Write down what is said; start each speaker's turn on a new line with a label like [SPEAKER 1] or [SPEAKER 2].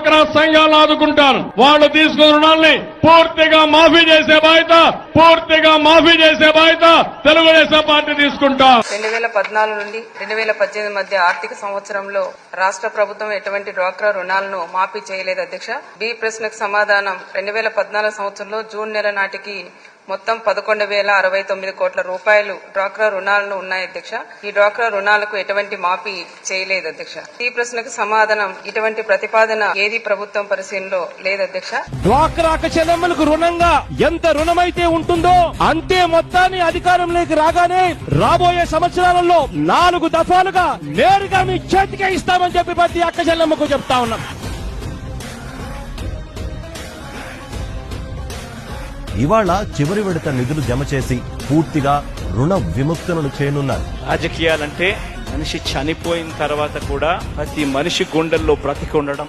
[SPEAKER 1] డ్వాక్రా సంఘాలను ఆదుకుంటాను. వాళ్ళు తీసుకున్న రుణాల్ని పూర్తిగా మాఫీ చేసే బాధ్యత తెలుగుదేశం పార్టీ తీసుకుంటాం.
[SPEAKER 2] 2014 నుండి 2018 మధ్య ఆర్థిక సంవత్సరంలో రాష్ట్ర ప్రభుత్వం ఎటువంటి డ్వాక్రా రుణాలను మాఫీ చేయలేదు అధ్యక్ష. బి ప్రశ్నకు సమాధానం 2014 సంవత్సరంలో జూన్ నెల నాటికి మొత్తం 11,069 కోట్ల రూపాయలు డ్వాక్రా రుణాలను ఉన్నాయి అధ్యక్ష. ఈ డ్వాక్రా రుణాలకు ఎటువంటి మాఫీ చేయలేదు అధ్యక్ష. ఈ ప్రశ్నకు సమాధానం ఇటువంటి ప్రతిపాదన ఏది ప్రభుత్వం పరిశీలనలో లేదు అధ్యక్ష.
[SPEAKER 3] డ్వాక్రా చెల్లెమ్మలకు రుణంగా ఎంత రుణమైతే ఉంటుందో అంతే మొత్తాన్ని అధికారంలోకి రాగానే రాబోయే సంవత్సరాలలో 4 దఫాలుగా నేరుగా మీ చేతికే ఇస్తామని చెప్పి ప్రతి అక్క చెల్లెమ్మకు చెప్తా ఉన్నాం.
[SPEAKER 4] ఇవాళ చివరి విడత నిధులు జమ చేసి పూర్తిగా రుణ విముక్తులను చేయనున్నారు.
[SPEAKER 5] రాజకీయాలంటే మనిషి చనిపోయిన తర్వాత కూడా ప్రతి మనిషి గుండెల్లో బ్రతికి ఉండడం,